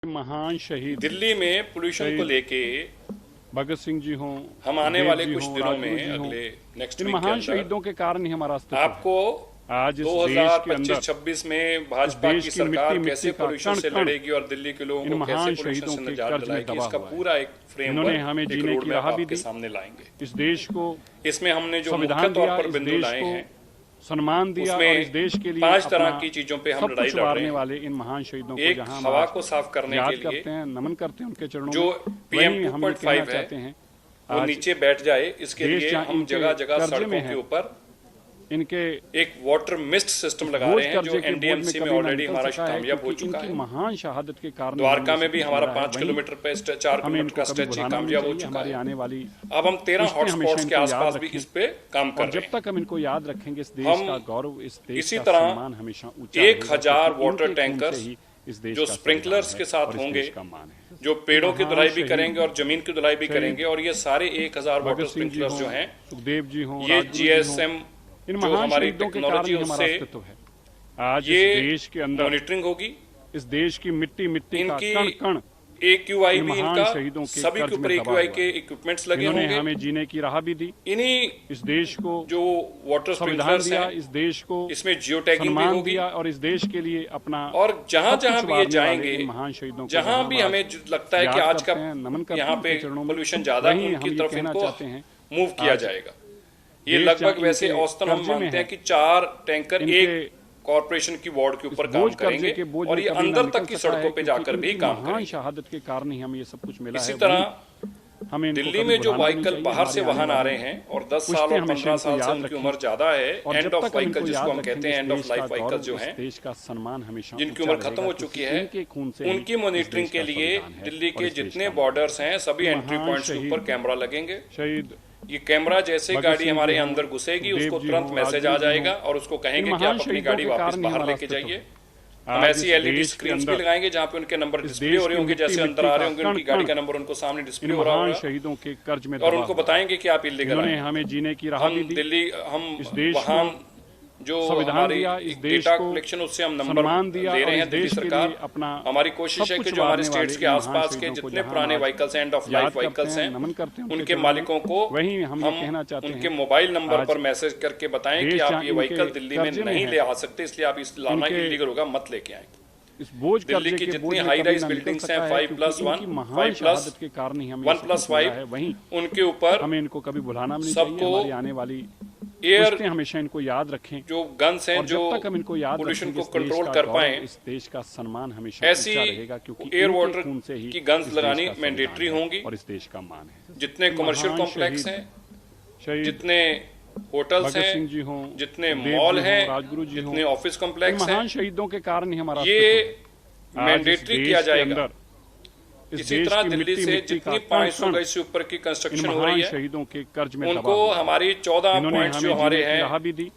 महान शहीद दिल्ली में पोल्यूशन को लेके भगत सिंह जी हों, हम आने वाले कुछ दिनों में राजगुरु जी अगले हों, नेक्स्ट इन वीक के महान अंदर शहीदों के कारण ही हमारा अस्तित्व है। आपको आज इस देश के अंदर 2025-26 में भाजपा देश की की सरकार मिट्टी कैसे का पोल्यूशन से कण-कण लड़ेगी और दिल्ली के लोगों इन को कैसे महान पोल्यूशन शहीदों से के निजात कर्ज में दिलाएगी, दबा इसका हुआ है। पूरा एक इन्होंने फ्रेमवर्क, हमें एक जीने रोड की मैप राह भी आपके दी। सामने लाएंगे। इस देश को इसमें हमने जो मुख्य संविधान तौर दिया, पर इस बिंदु देश लाए को हैं सम्मान दिया और इस देश के लिए 5 तरह अपना की चीजों पे हम सब लड़ाई कुछ लड़ रहे वारने हैं। वाले इन महान शहीदों को एक जहां हम हवा आज को साफ करने याद के लिए करते हैं, नमन करते हैं उनके चरणों जो में, PM वहीं हम ये 2.5 कहना है चाहते हैं वो आज नीचे बैठ जाए, इसके देश लिए जहां हम इनके जगह जगह कर्जे में सड़कों है, के ऊपर इनके एक वाटर मिस्ट सिस्टम लगा रहे हैं जो NDMC में ऑलरेडी हमारा कामयाब हो चुका है। महान शहादत के कारण द्वारका में भी हमारा 5 किलोमीटर पे 4 किलोमीटर का स्ट्रेच कामयाब हो चुका है। आने वाली अब हम 13 हॉटस्पॉट्स के आसपास भी इस पे काम कर रहे हैं। जब तक हम इनको याद रखेंगे इस देश का गौरव, इस देश इसी का तरह सम्मान हमेशा ऊंचा 1000 वाटर टैंकर्स जो स्प्रिंकलर्स के साथ होंगे, जो पेड़ों की धुलाई भी करेंगे और जमीन की धुलाई भी करेंगे, और ये सारे 1000 वाटर स्प्रिंकलर्स जो हैं सुखदेव जी हों, ये GSM इन जो महान हमारी शहीदों के टेक्नोलॉजी कारण हमारा उससे अस्तित्व है। आज ये इस देश के अंदर मॉनिटरिंग होगी। इस देश की मिट्टी का इनकी कण कण AQI इन भी महान इनका शहीदों के सभी कर्ज के ऊपर में दबा AQI हुआ के है। इक्विपमेंट्स लगे इन्होंने होंगे। हमें जीने की राह भी दी, इन्हीं इस देश को जो वाटर संविधान स्प्रिंकलर्स दिया, हैं, इस देश को इसमें जियो टैगिंग भी सम्मान होगी। दिया और इस देश के लिए अपना और जहां सब जहां कुछ भी ये वारने वाले जाएंगे, इन महान शहीदों को जहां भी हमें लगता है कि याद आज का करते हैं, नमन करते हैं यहाँ पे उनके चरणों में, पोल्यूशन ज्यादा है, वहीं उनकी हम ये तरफ कहना इनको चाहते हैं मूव किया आज जाएगा। ये देश लगभग जहां वैसे इनके औसतन हम कर्जे में मानते है, हैं कि 4 टैंकर इनके एक कॉर्पोरेशन की वार्ड के ऊपर इस काम बोझ कर्जे करेंगे के बोझ और में ये कभी ना अंदर निकल तक की सकता है, सड़कों पे क्योंकि जाकर भी इनकी काम महान करेंगे। शहादत के कारण ही हमें ये सब कुछ मिला इसी है। तरह हमें दिल्ली में जो व्हीकल बाहर से वाहन आ रहे हैं और 10 साल और 15 साल से उनकी उम्र ज्यादा है, एंड ऑफ व्हीकल जिसको हम कहते हैं, एंड ऑफ लाइफ व्हीकल जो हैं, देश का सम्मान हमेशा जिनकी उम्र खत्म हो चुकी है, उनकी मॉनिटरिंग के लिए दिल्ली के जितने बॉर्डर्स हैं सभी एंट्री पॉइंट्स के ऊपर कैमरा लगेंगे। शहीद ये कैमरा जैसे गाड़ी हमारे अंदर घुसेगी उसको तुरंत मैसेज आ जाएगा और उसको कहेंगे कि आप अपनी गाड़ी वापस बाहर लेके जाइए। हम ऐसी LED स्क्रीन्स भी लगाएंगे जहाँ पे उनके नंबर डिस्प्ले हो रहे होंगे, जैसे अंदर आ रहे होंगे उनकी गाड़ी का नंबर उनको सामने डिस्प्ले हो रहा होगा, शहीदों के कर्ज में और उनको बताएंगे कि आप इल्लीगल हैं। हमें जीने की राह भी दी, दिल्ली हम इस देश वहाँ जो संविधान हमारी दिया, इस देश डेटा को कलेक्शन उससे हम नंबर सम्मान दिया दे रहे और हैं इस दिल्ली देश के सरकार। लिए अपना हमारी कोशिश है कि जो हमारे स्टेट्स के आसपास के शहीदों को जितने जहां पुराने आज व्हीकल्स एंड ऑफ याद लाइफ करते व्हीकल्स हैं, हैं, नमन करते हैं उनके मालिकों को वहीं हम ये कहना हम चाहते हैं उनके मोबाइल नंबर आज पर मैसेज करके बताएं कि देश आप जहां ये इनके व्हीकल दिल्ली में कर्जे में नहीं है, ले आ सकते, इसलिए आप इस लाना इनके इलीगल होगा, मत लेके आए। इस बोझ दिल्ली की जितनी हाई राइज बिल्डिंग्स हैं 5+1, 5+ के कारण ही हमें 1+5 वहीं उनके ऊपर हमें इनको कभी भुलाना नहीं सबको चाहिए। हमारी आने वाली एयर पुश्तें हमेशा इनको याद रखें, जो गन्स हैं और जो जब तक हम इनको याद पोल्यूशन रखेंगे, को इस देश कंट्रोल का कर गौरव, पाएं, इस देश का सम्मान हमेशा ऐसी ऊंचा रहेगा, क्योंकि एयर इनके वाटर खून से ही की गन्स इस देश लगानी का संविधान मैंडेटरी है होंगी। और इस देश का मान है। जितने कमर्शियल महान कॉम्प्लेक्स शहीद, हैं, शहीद जितने होटल्स भगत सिंह हैं, जी हों, जितने सुखदेव मॉल जी हों, हैं, राजगुरु जी जितने हों, ऑफिस इन कॉम्प्लेक्स हैं, महान शहीदों के कारण ही हमारा ये अस्तित्व है। आज इस मैंडेटरी देश किया के जाएगा। अंदर, इस इसी देश तरह की दिल्ली से मिट्टी जितनी का 500 गज से ऊपर की इन कंस्ट्रक्शन हो महान रही है, शहीदों के कर्ज में दबा उनको हुआ है। हमारी 14 इन्होंने पॉइंट्स जो हमें हमारे जीने की हैं राह भी दी,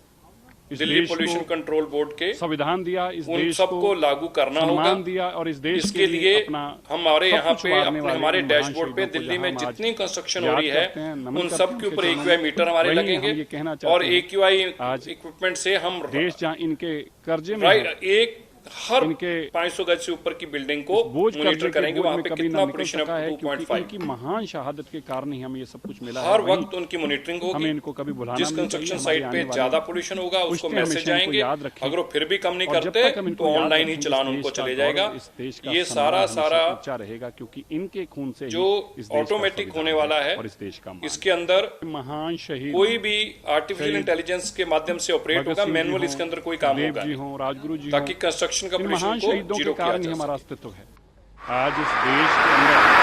इस दिल्ली देश पोल्यूशन को कंट्रोल बोर्ड के, संविधान दिया, इस उन देश सबको को लागू करना होगा। सम्मान दिया और इस देश इसके लिए अपना हमारे सब यहाँ कुछ पे वारने अपने वाले हमारे इन महान डैशबोर्ड पे शहीदों को दिल्ली में जहां हम जितनी आज कंस्ट्रक्शन हो याद रही है करते हैं, नमन उन करते सब हैं के उनके ऊपर चरणों AQI में। मीटर हमारे वहीं हम लगेंगे ये कहना और चाहते हैं, AQI आज इक्विपमेंट से हम देश जहां इनके कर्जे में है, राइट एक हर इनके 500 गज से ऊपर की बिल्डिंग को बोझ मॉनिटर कर्जे के करेंगे बोझ वहां में पे कभी कितना ना निकल पोल्यूशन सका है, है क्योंकि 2.5। इनकी महान शहादत के कारण ही हमें ये सब कुछ मिला है। हर वहीं वक्त उनकी मॉनिटरिंग हमें होगी। इनको कभी भुलाना जिस नहीं चाहिए। कंस्ट्रक्शन हमारी साइट आने पे वाली ज्यादा पोल्यूशन होगा उसको पुश्तें मैसेज हमेशा इनको आएंगे, याद रखें। अगर वो फिर भी कम नहीं और जब करते तक हम इनको तो याद ऑनलाइन ही रखेंगे, चलान इस उनको देश का चले गौरव, जाएगा। इस देश का ये सम्मान हमेशा सारा ऊंचा रहेगा, क्योंकि इनके खून से ही जो इस देश का ऑटोमेटिक संविधान होने वाला है और इस देश का मान इसके अंदर महान शहीद कोई भी आर्टिफिशियल इंटेलिजेंस के माध्यम से ऑपरेट भगत होगा, सिंह जी मैनुअल हों, इसके अंदर कोई काम सुखदेव होगा जी नहीं, हों, राजगुरु जी ताकि हों, कंस्ट्रक्शन का इन पोल्यूशन महान को शहीदों जीरो के किया कारण ही जा हमारा सके। अस्तित्व है। आज इस देश के अंदर